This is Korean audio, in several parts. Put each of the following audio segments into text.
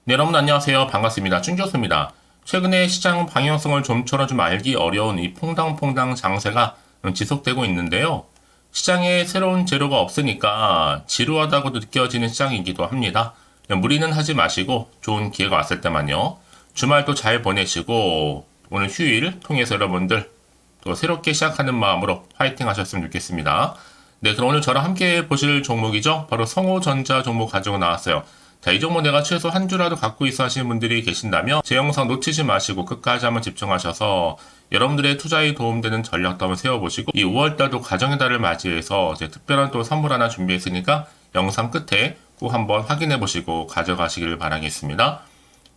네, 여러분 안녕하세요. 반갑습니다. 춘교수입니다. 최근에 시장 방향성을 좀처럼 좀 알기 어려운 이 퐁당퐁당 장세가 지속되고 있는데요. 시장에 새로운 재료가 없으니까 지루하다고 느껴지는 시장이기도 합니다. 무리는 하지 마시고 좋은 기회가 왔을 때만요. 주말도 잘 보내시고 오늘 휴일 통해서 여러분들 또 새롭게 시작하는 마음으로 파이팅 하셨으면 좋겠습니다. 네, 그럼 오늘 저랑 함께 보실 종목이죠. 바로 성호전자 종목 가지고 나왔어요. 자, 이 종목 내가 최소 한 주라도 갖고 있어 하시는 분들이 계신다면 제 영상 놓치지 마시고 끝까지 한번 집중하셔서 여러분들의 투자에 도움되는 전략도 한번 세워보시고 이 5월달도 가정의 달을 맞이해서 제 특별한 또 선물 하나 준비했으니까 영상 끝에 꼭 한번 확인해 보시고 가져가시길 바라겠습니다.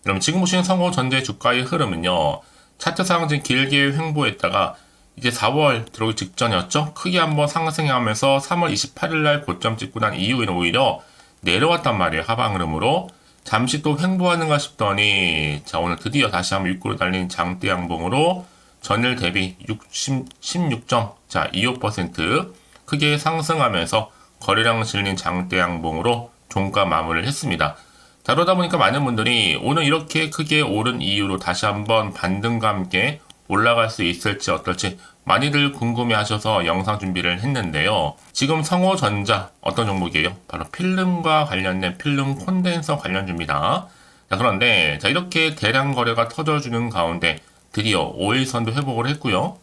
그럼 지금 보시는 성호전자의 주가의 흐름은요. 차트상 지금 길게 횡보했다가 이제 4월 들어오기 직전이었죠. 크게 한번 상승하면서 3월 28일 날 고점 찍고 난 이후에는 오히려 내려왔단 말이에요. 하방 흐름으로. 잠시 또 횡보하는가 싶더니 자 오늘 드디어 다시 한번 윗골을 달린 장대 양봉으로 전일 대비 16.25% 크게 상승하면서 거래량 실린 장대 양봉으로 종가 마무리를 했습니다. 자, 그러다 보니까 많은 분들이 오늘 이렇게 크게 오른 이유로 다시 한번 반등과 함께 올라갈 수 있을지 어떨지 많이들 궁금해 하셔서 영상 준비를 했는데요. 지금 성호전자 어떤 종목이에요? 바로 필름과 관련된 필름 콘덴서 관련주입니다. 자, 그런데 자 이렇게 대량 거래가 터져주는 가운데 드디어 5일선도 회복을 했고요.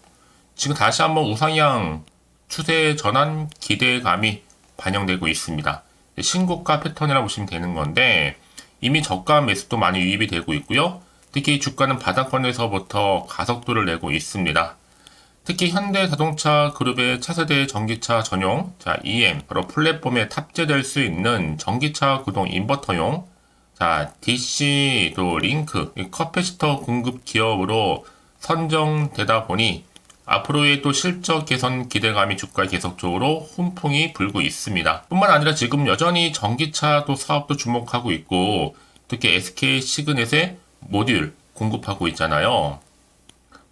지금 다시 한번 우상향 추세 전환 기대감이 반영되고 있습니다. 신고가 패턴이라고 보시면 되는 건데 이미 저가 매수도 많이 유입이 되고 있고요. 특히 주가는 바닥권에서부터 가속도를 내고 있습니다. 특히 현대자동차 그룹의 차세대 전기차 전용 EM 바로 플랫폼에 탑재될 수 있는 전기차 구동 인버터용 DC 또 링크 커패시터 공급 기업으로 선정되다 보니 앞으로의 또 실적 개선 기대감이 주가에 계속적으로 훈풍이 불고 있습니다. 뿐만 아니라 지금 여전히 전기차 또 사업도 주목하고 있고 특히 SK 시그넷의 모듈 공급하고 있잖아요.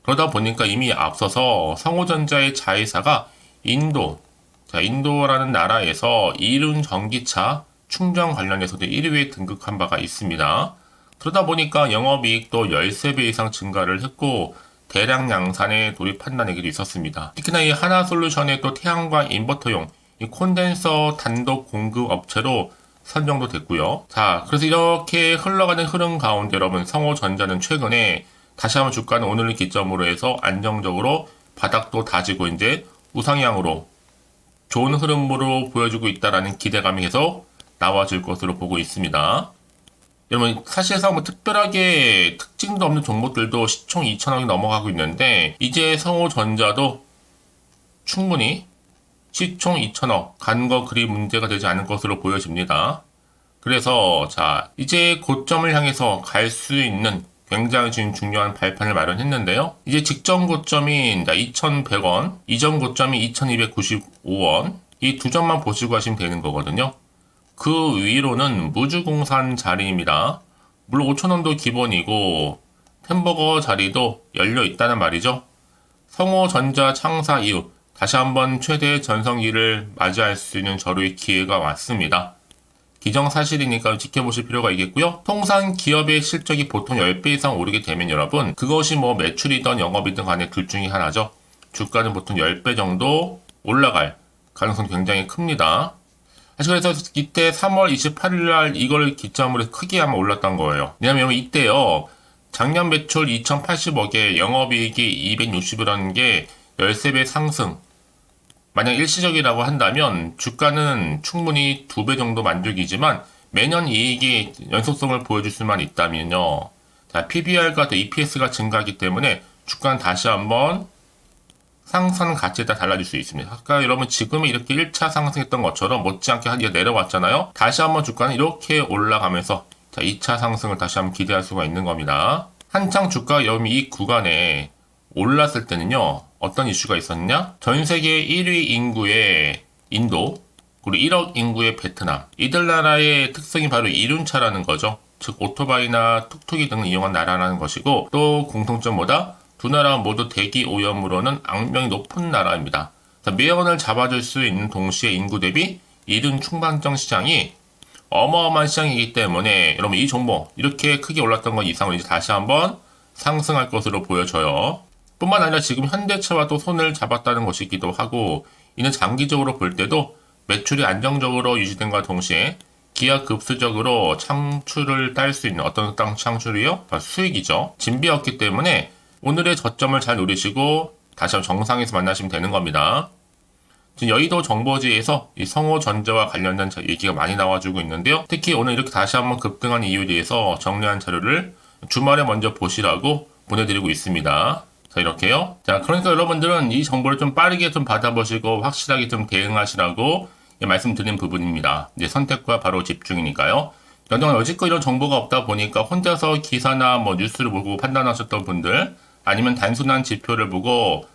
그러다 보니까 이미 앞서서 성호전자의 자회사가 인도라는 나라에서 이륜 전기차 충전 관련해서도 1위에 등극한 바가 있습니다. 그러다 보니까 영업이익도 13배 이상 증가를 했고 대량 양산에 돌입한다는 얘기도 있었습니다. 특히나 이 하나솔루션의 또 태양광 인버터용 이 콘덴서 단독 공급 업체로 선정도 됐고요. 자, 그래서 이렇게 흘러가는 흐름 가운데 여러분 성호전자는 최근에 다시 한번 주가는 오늘을 기점으로 해서 안정적으로 바닥도 다지고 이제 우상향으로 좋은 흐름으로 보여주고 있다라는 기대감이 계속 나와줄 것으로 보고 있습니다. 여러분 사실상 뭐 특별하게 특징도 없는 종목들도 시총 2천억이 넘어가고 있는데 이제 성호전자도 충분히 시총 2천억 간 거 그리 문제가 되지 않을 것으로 보여집니다. 그래서 자 이제 고점을 향해서 갈 수 있는 굉장히 지금 중요한 발판을 마련했는데요. 이제 직전 고점인 2,100원, 이전 고점이 2,295원 이 두 점만 보시고 하시면 되는 거거든요. 그 위로는 무주공산 자리입니다. 물론 5,000원도 기본이고 햄버거 자리도 열려 있다는 말이죠. 성호전자 창사 이후 다시 한번 최대 전성기를 맞이할 수 있는 저로의 기회가 왔습니다. 기정사실이니까 지켜보실 필요가 있겠고요. 통상 기업의 실적이 보통 10배 이상 오르게 되면 여러분 그것이 뭐 매출이든 영업이든 간에 둘 중에 하나죠. 주가는 보통 10배 정도 올라갈 가능성이 굉장히 큽니다. 그래서 이때 3월 28일 날 이걸 기점으로 해서 크게 한번 올랐던 거예요. 왜냐면 이때요. 작년 매출 2,080억에 영업이익이 260이라는 게 13배 상승. 만약 일시적이라고 한다면 주가는 충분히 2배 정도 만족이지만 매년 이익이 연속성을 보여줄 수만 있다면요. 자, PBR과 또 EPS가 증가하기 때문에 주가는 다시 한번 상승 가치에 따라 달라질 수 있습니다. 아까 여러분 지금 이렇게 1차 상승했던 것처럼 못지않게 한디가 내려왔잖아요. 다시 한번 주가는 이렇게 올라가면서 자, 2차 상승을 다시 한번 기대할 수가 있는 겁니다. 한창 주가가 여러분 이 구간에 올랐을 때는요. 어떤 이슈가 있었냐? 전 세계 1위 인구의 인도 그리고 1억 인구의 베트남 이들 나라의 특성이 바로 이륜차라는 거죠. 즉 오토바이나 툭툭이 등을 이용한 나라라는 것이고 또 공통점 뭐다? 두 나라 모두 대기 오염으로는 악명이 높은 나라입니다. 매연을 잡아줄 수 있는 동시에 인구 대비 이륜 충반정 시장이 어마어마한 시장이기 때문에 여러분 이 종목 이렇게 크게 올랐던 것 이상으로 이제 다시 한번 상승할 것으로 보여져요. 뿐만 아니라 지금 현대차와도 손을 잡았다는 것이기도 하고 이는 장기적으로 볼 때도 매출이 안정적으로 유지된과 동시에 기하급수적으로 창출을 딸 수 있는 어떤 땅 창출이요? 수익이죠. 진비였기 때문에 오늘의 저점을 잘 노리시고 다시 한번 정상에서 만나시면 되는 겁니다. 지금 여의도 정보지에서 이 성호전자와 관련된 얘기가 많이 나와주고 있는데요. 특히 오늘 이렇게 다시 한번 급등한 이유에 대해서 정리한 자료를 주말에 먼저 보시라고 보내드리고 있습니다. 자, 이렇게요. 자, 그러니까 여러분들은 이 정보를 좀 빠르게 좀 받아보시고 확실하게 좀 대응하시라고 말씀드린 부분입니다. 이제 선택과 바로 집중이니까요. 그동안 여지껏 이런 정보가 없다 보니까 혼자서 기사나 뭐 뉴스를 보고 판단하셨던 분들, 아니면 단순한 지표를 보고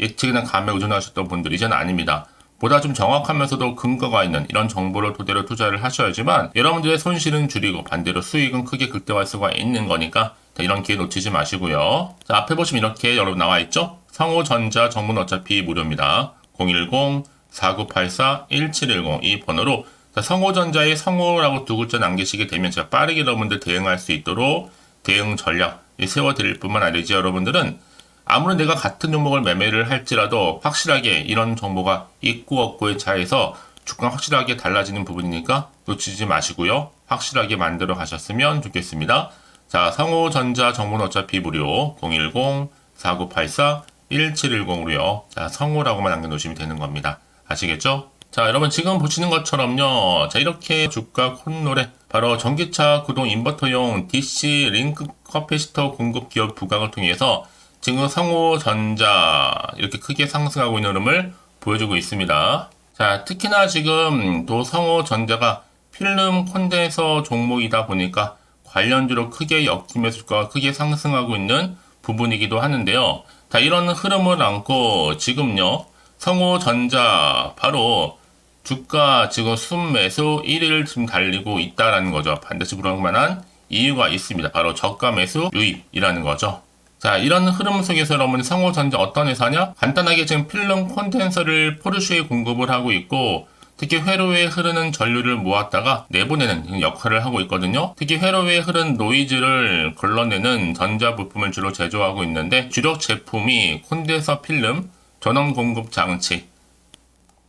예측이나 감에 의존하셨던 분들 이제는 아닙니다. 보다 좀 정확하면서도 근거가 있는 이런 정보를 토대로 투자를 하셔야지만 여러분들의 손실은 줄이고 반대로 수익은 크게 극대화할 수가 있는 거니까 이런 기회 놓치지 마시고요. 자, 앞에 보시면 이렇게 여러분 나와 있죠? 성호전자 정문 어차피 무료입니다. 010-4984-1710 이 번호로 성호전자의 성호라고 두 글자 남기시게 되면 제가 빠르게 여러분들 대응할 수 있도록 대응 전략 세워드릴 뿐만 아니라 여러분들은 아무리 내가 같은 종목을 매매를 할지라도 확실하게 이런 정보가 있고 없고의 차이에서 주가가 확실하게 달라지는 부분이니까 놓치지 마시고요. 확실하게 만들어 가셨으면 좋겠습니다. 자, 성호전자 정문 어차피 무료 010-4984-1710으로요. 자, 성호라고만 남겨놓으시면 되는 겁니다. 아시겠죠? 자, 여러분 지금 보시는 것처럼요. 자, 이렇게 주가 콧노래 바로 전기차 구동 인버터용 DC 링크 커피시터 공급 기업 부각을 통해서 지금 성호전자 이렇게 크게 상승하고 있는 흐름을 보여주고 있습니다. 자, 특히나 지금 또 성호전자가 필름 콘덴서 종목이다 보니까 관련주로 크게 엮이면서 주가가 크게 상승하고 있는 부분이기도 하는데요. 자, 이런 흐름을 안고 지금요, 성호전자 바로 주가 지금 순매수 1위를 지금 달리고 있다라는 거죠. 반드시 그럴 만한 이유가 있습니다. 바로 저가 매수 유입이라는 거죠. 자, 이런 흐름 속에서 여러분 성호전자 어떤 회사냐? 간단하게 지금 필름 콘덴서를 포르쉐에 공급을 하고 있고 특히 회로에 흐르는 전류를 모았다가 내보내는 역할을 하고 있거든요. 특히 회로에 흐른 노이즈를 걸러내는 전자 부품을 주로 제조하고 있는데 주력 제품이 콘덴서 필름, 전원 공급 장치,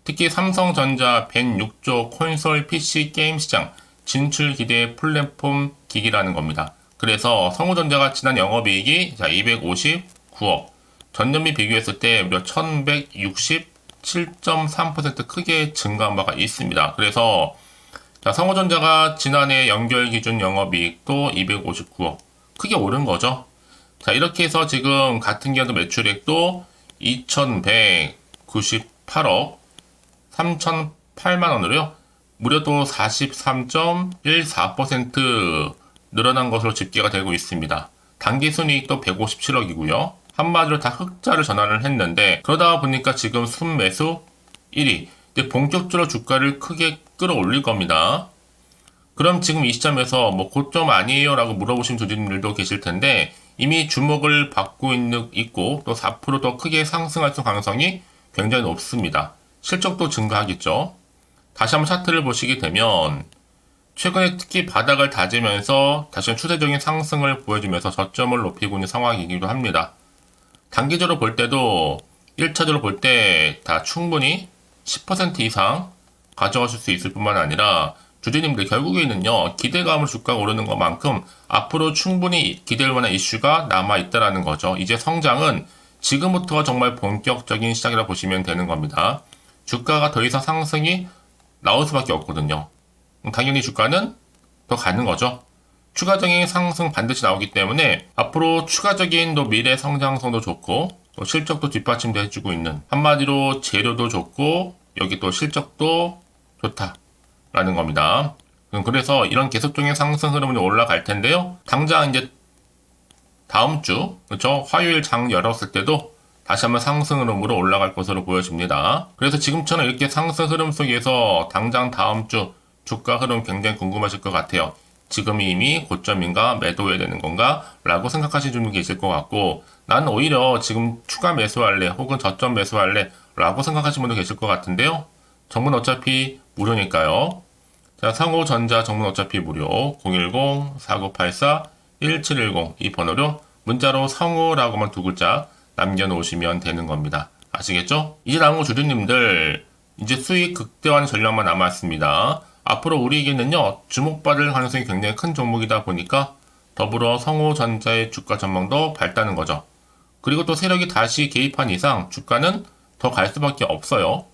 특히 삼성전자 106조 콘솔 PC 게임 시장 진출 기대 플랫폼 기기라는 겁니다. 그래서 성호전자가 지난 영업이익이 259억, 전년비 비교했을 때 무려 1167.3% 크게 증가한 바가 있습니다. 그래서 성호전자가 지난해 연결 기준 영업이익도 259억, 크게 오른 거죠. 자, 이렇게 해서 지금 같은 기간도 매출액도 2198억 3008만 원으로요. 무려 또 43.14% 늘어난 것으로 집계가 되고 있습니다. 당기순이익도 157억이고요. 한마디로 다 흑자를 전환을 했는데 그러다 보니까 지금 순매수 1위. 이제 본격적으로 주가를 크게 끌어올릴 겁니다. 그럼 지금 이 시점에서 뭐 고점 아니에요? 라고 물어보신 주주님들도 계실 텐데 이미 주목을 받고 있고 또 4% 더 크게 상승할 가능성이 굉장히 높습니다. 실적도 증가하겠죠. 다시 한번 차트를 보시게 되면 최근에 특히 바닥을 다지면서 다시 추세적인 상승을 보여주면서 저점을 높이고 있는 상황이기도 합니다. 단기적으로 볼 때도 1차적으로 볼 때 다 충분히 10% 이상 가져가실 수 있을 뿐만 아니라 주주님들 결국에는요, 기대감을 주가가 오르는 것만큼 앞으로 충분히 기대할 만한 이슈가 남아있다라는 거죠. 이제 성장은 지금부터가 정말 본격적인 시작이라 보시면 되는 겁니다. 주가가 더 이상 상승이 나올 수밖에 없거든요. 당연히 주가는 더 가는 거죠. 추가적인 상승 반드시 나오기 때문에 앞으로 추가적인 또 미래 성장성도 좋고 또 실적도 뒷받침도 해주고 있는 한마디로 재료도 좋고 여기 또 실적도 좋다라는 겁니다. 그래서 이런 계속적인 상승 흐름이 올라갈 텐데요. 당장 이제 다음 주 그렇죠? 화요일 장 열었을 때도 다시 한번 상승 흐름으로 올라갈 것으로 보여집니다. 그래서 지금처럼 이렇게 상승 흐름 속에서 당장 다음 주 주가 흐름 굉장히 궁금하실 것 같아요. 지금이 이미 고점인가 매도해야 되는 건가 라고 생각하시는 분이 계실 것 같고 난 오히려 지금 추가 매수할래 혹은 저점 매수할래 라고 생각하시는 분도 계실 것 같은데요. 정문 어차피 무료니까요. 자, 상호전자 정문 어차피 무료 010-4984-1710 이 번호로 문자로 상호라고만 두 글자 남겨놓으시면 되는 겁니다. 아시겠죠? 이제 남은 거 주주님들 이제 수익 극대화하는 전략만 남았습니다. 앞으로 우리에게는요 주목받을 가능성이 굉장히 큰 종목이다 보니까 더불어 성호전자의 주가 전망도 밝다는 거죠. 그리고 또 세력이 다시 개입한 이상 주가는 더 갈 수밖에 없어요.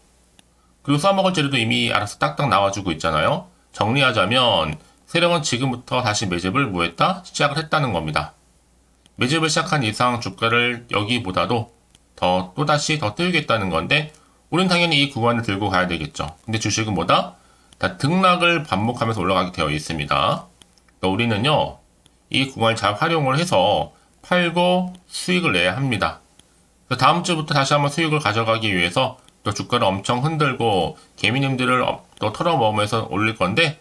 그리고 써먹을 재료도 이미 알아서 딱딱 나와주고 있잖아요. 정리하자면 세력은 지금부터 다시 매집을 뭐했다? 시작을 했다는 겁니다. 매집을 시작한 이상 주가를 여기보다도 또다시 더 띄우겠다는 건데 우린 당연히 이 구간을 들고 가야 되겠죠. 근데 주식은 뭐다? 다 등락을 반복하면서 올라가게 되어 있습니다. 우리는요 이 구간을 잘 활용을 해서 팔고 수익을 내야 합니다. 다음 주부터 다시 한번 수익을 가져가기 위해서 또 주가를 엄청 흔들고 개미님들을 또 털어먹으면서 올릴 건데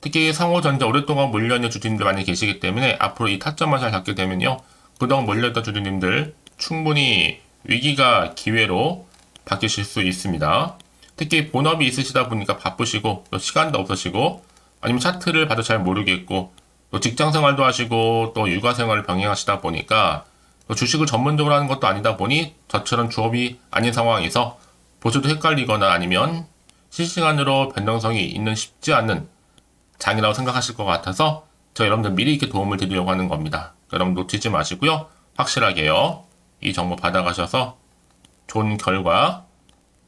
특히 상호전자 오랫동안 몰려있는 주주님들 많이 계시기 때문에 앞으로 이 타점만 잘 잡게 되면요 그동안 몰려있던 주주님들 충분히 위기가 기회로 바뀌실 수 있습니다. 특히 본업이 있으시다 보니까 바쁘시고 또 시간도 없으시고 아니면 차트를 봐도 잘 모르겠고 또 직장생활도 하시고 또 육아생활을 병행하시다 보니까 또 주식을 전문적으로 하는 것도 아니다 보니 저처럼 주업이 아닌 상황에서 보셔도 헷갈리거나 아니면 실시간으로 변동성이 있는 쉽지 않은 장이라고 생각하실 것 같아서 저 여러분들 미리 이렇게 도움을 드리려고 하는 겁니다. 여러분 놓치지 마시고요. 확실하게요. 이 정보 받아가셔서 좋은 결과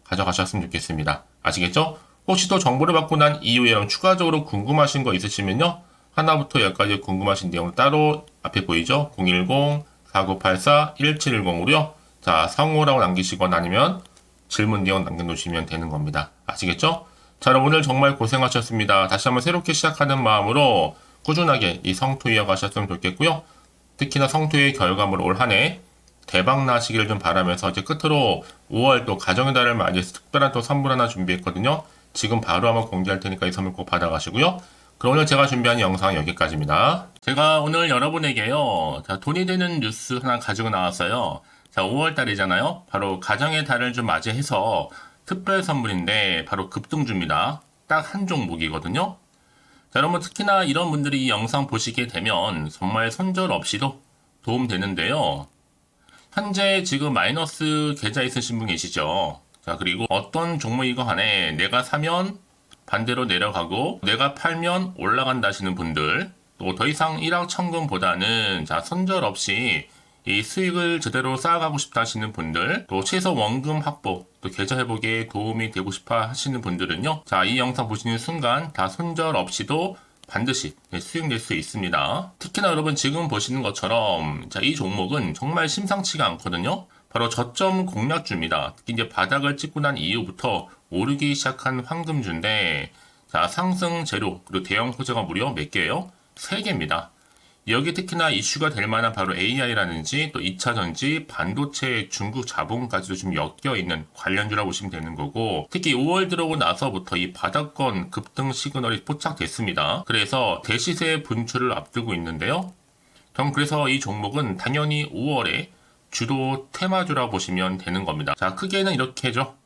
가져가셨으면 좋겠습니다. 아시겠죠? 혹시 또 정보를 받고 난 이후에 여러분 추가적으로 궁금하신 거 있으시면요. 하나부터 10까지 궁금하신 내용을 따로 앞에 보이죠? 010-4984-1710으로요. 자, 상호라고 남기시거나 아니면 질문 내용 남겨놓으시면 되는 겁니다. 아시겠죠? 자, 여러분 오늘 정말 고생하셨습니다. 다시 한번 새롭게 시작하는 마음으로 꾸준하게 이 성토 이어가셨으면 좋겠고요. 특히나 성토의 결과물로 올 한 해 대박 나시기를 좀 바라면서 이제 끝으로 5월 또 가정의 달을 맞이해서 특별한 또 선물 하나 준비했거든요. 지금 바로 한번 공개할 테니까 이 선물 꼭 받아가시고요. 그럼 오늘 제가 준비한 영상은 여기까지입니다. 제가 오늘 여러분에게요. 자, 돈이 되는 뉴스 하나 가지고 나왔어요. 자, 5월 달이잖아요. 바로 가정의 달을 좀 맞이해서 특별 선물인데 바로 급등주입니다. 딱 한 종목이거든요. 자, 여러분 특히나 이런 분들이 이 영상 보시게 되면 정말 손절 없이도 도움되는데요. 현재 지금 마이너스 계좌 있으신 분 계시죠? 자, 그리고 어떤 종목이건 간에 내가 사면 반대로 내려가고 내가 팔면 올라간다 하시는 분들 또 더 이상 일확천금보다는 자, 손절 없이 이 수익을 제대로 쌓아가고 싶다 하시는 분들 또 최소 원금 확보 또 계좌 회복에 도움이 되고 싶어 하시는 분들은요. 자, 이 영상 보시는 순간 다 손절 없이도 반드시 수익 낼 수 있습니다. 특히나 여러분 지금 보시는 것처럼 자, 이 종목은 정말 심상치가 않거든요. 바로 저점 공략주입니다. 특히 이제 바닥을 찍고 난 이후부터 오르기 시작한 황금주인데 자, 상승 재료 그리고 대형 호재가 무려 몇 개예요? 3개입니다. 여기 특히나 이슈가 될 만한 바로 AI라든지 또 2차전지, 반도체, 중국 자본까지도 좀 엮여있는 관련주라고 보시면 되는 거고 특히 5월 들어오고 나서부터 이 바닥권 급등 시그널이 포착됐습니다. 그래서 대시세 분출을 앞두고 있는데요. 전 그래서 이 종목은 당연히 5월에 주도 테마주라고 보시면 되는 겁니다. 자, 크게는 이렇게죠.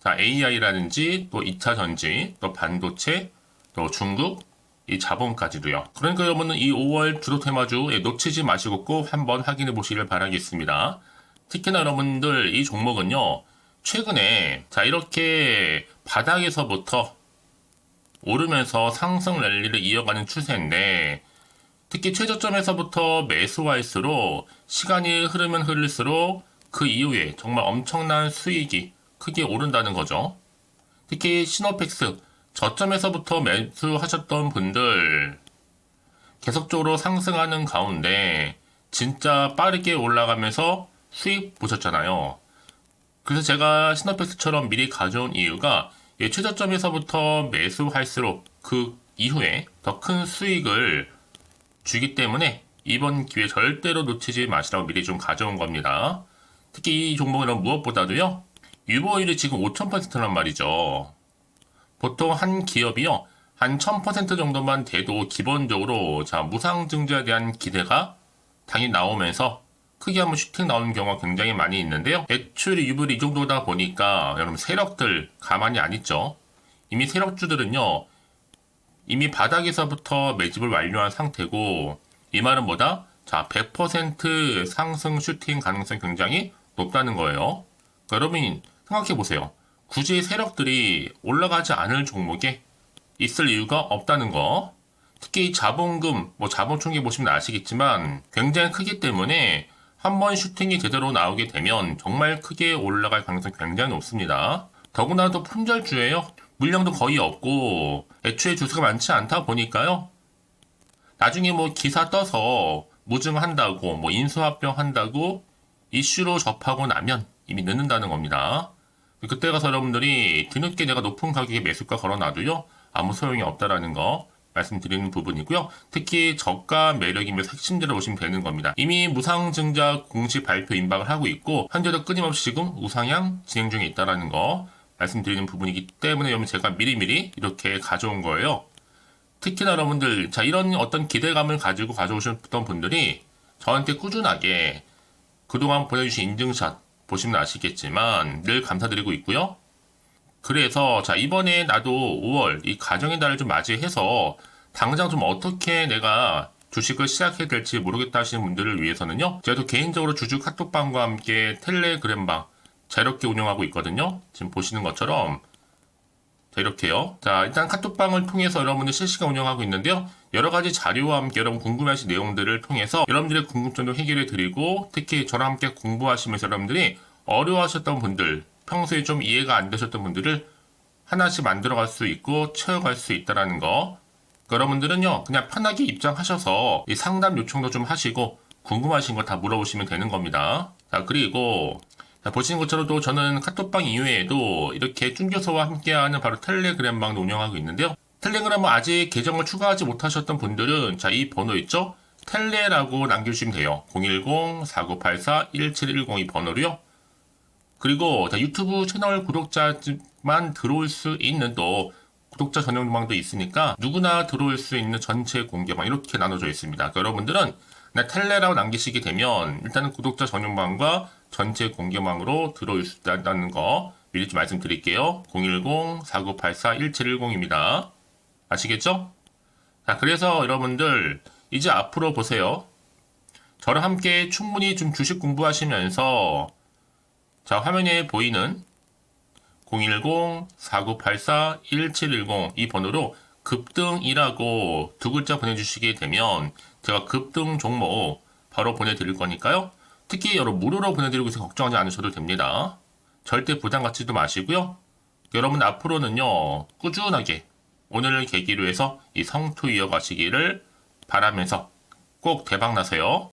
자, AI라든지 또 2차전지, 또 반도체, 또 중국, 이 자본까지도요. 그러니까 여러분은 이 5월 주도 테마주 놓치지 마시고 꼭 한번 확인해 보시길 바라겠습니다. 특히나 여러분들 이 종목은요. 최근에 자, 이렇게 바닥에서부터 오르면서 상승 랠리를 이어가는 추세인데 특히 최저점에서부터 매수할수록 시간이 흐르면 흐를수록 그 이후에 정말 엄청난 수익이 크게 오른다는 거죠. 특히 시노펙스 저점에서부터 매수하셨던 분들 계속적으로 상승하는 가운데 진짜 빠르게 올라가면서 수익 보셨잖아요. 그래서 제가 시노펙스처럼 미리 가져온 이유가 최저점에서부터 매수할수록 그 이후에 더 큰 수익을 주기 때문에 이번 기회 절대로 놓치지 마시라고 미리 좀 가져온 겁니다. 특히 이 종목은 무엇보다도요. 유보율이 지금 5000%란 말이죠. 보통 한 기업이요. 한 1000% 정도만 돼도 기본적으로 자, 무상증자에 대한 기대가 당연히 나오면서 크게 한번 슈팅 나오는 경우가 굉장히 많이 있는데요. 매출이 유불이 이 정도다 보니까 여러분 세력들 가만히 안 있죠. 이미 세력주들은요. 이미 바닥에서부터 매집을 완료한 상태고, 이 말은 뭐다? 자, 100% 상승 슈팅 가능성이 굉장히 높다는 거예요. 그러니까 여러분 생각해 보세요. 굳이 세력들이 올라가지 않을 종목에 있을 이유가 없다는 거. 특히 자본금, 자본 총계 보시면 아시겠지만 굉장히 크기 때문에 한 번 슈팅이 제대로 나오게 되면 정말 크게 올라갈 가능성이 굉장히 높습니다. 더구나도 품절주예요. 물량도 거의 없고 애초에 주수가 많지 않다 보니까요. 나중에 기사 떠서 무증한다고 인수합병 한다고 이슈로 접하고 나면 이미 늦는다는 겁니다. 그때 가서 여러분들이 뒤늦게 내가 높은 가격에 매수가 걸어놔도요 아무 소용이 없다라는 거 말씀드리는 부분이고요. 특히 저가 매력이면서 핵심들을 보시면 되는 겁니다. 이미 무상증자 공시 발표 임박을 하고 있고 현재도 끊임없이 지금 우상향 진행 중에 있다라는 거 말씀드리는 부분이기 때문에 여러분 제가 미리미리 이렇게 가져온 거예요. 특히나 여러분들 이런 어떤 기대감을 가지고 가져오셨던 분들이 저한테 꾸준하게 그동안 보내주신 인증샷 보시면 아시겠지만 늘 감사드리고 있고요. 그래서 이번에 나도 5월 이 가정의 달을 좀 맞이해서 당장 좀 어떻게 내가 주식을 시작해야 될지 모르겠다 하시는 분들을 위해서는요. 제가 또 개인적으로 주주 카톡방과 함께 텔레그램방 자유롭게 운영하고 있거든요. 지금 보시는 것처럼 이렇게요. 일단 카톡방을 통해서 여러분들 실시간 운영하고 있는데요. 여러 가지 자료와 함께 여러분 궁금하신 내용들을 통해서 여러분들의 궁금증도 해결해 드리고 특히 저랑 함께 공부하시면서 여러분들이 어려워하셨던 분들 평소에 좀 이해가 안 되셨던 분들을 하나씩 만들어갈 수 있고 채워갈 수 있다는 거. 여러분들은요 그냥 편하게 입장하셔서 이 상담 요청도 좀 하시고 궁금하신 거 다 물어보시면 되는 겁니다. 그리고 보시는 것처럼 또 저는 카톡방 이외에도 이렇게 준교서와 함께하는 바로 텔레그램방도 운영하고 있는데요. 텔레그램은 아직 계정을 추가하지 못하셨던 분들은 이 번호 있죠? 텔레라고 남겨주시면 돼요. 010-4984-1710 이 번호로요. 그리고 유튜브 채널 구독자만 들어올 수 있는 또 구독자 전용방도 있으니까 누구나 들어올 수 있는 전체 공개방 이렇게 나눠져 있습니다. 여러분들은 텔레라고 남기시게 되면 일단은 구독자 전용방과 전체 공개방으로 들어올 수 있다는 거 미리 좀 말씀드릴게요. 010-4984-1710입니다. 아시겠죠? 그래서 여러분들 이제 앞으로 보세요. 저랑 함께 충분히 좀 주식 공부하시면서 화면에 보이는 010-4984-1710 이 번호로 급등이라고 두 글자 보내주시게 되면 제가 급등 종목 바로 보내드릴 거니까요. 특히 여러분 무료로 보내드리고 있어서 걱정하지 않으셔도 됩니다. 절대 부담 갖지도 마시고요. 여러분 앞으로는요 꾸준하게 오늘을 계기로 해서 이 성투 이어가시기를 바라면서 꼭 대박 나세요.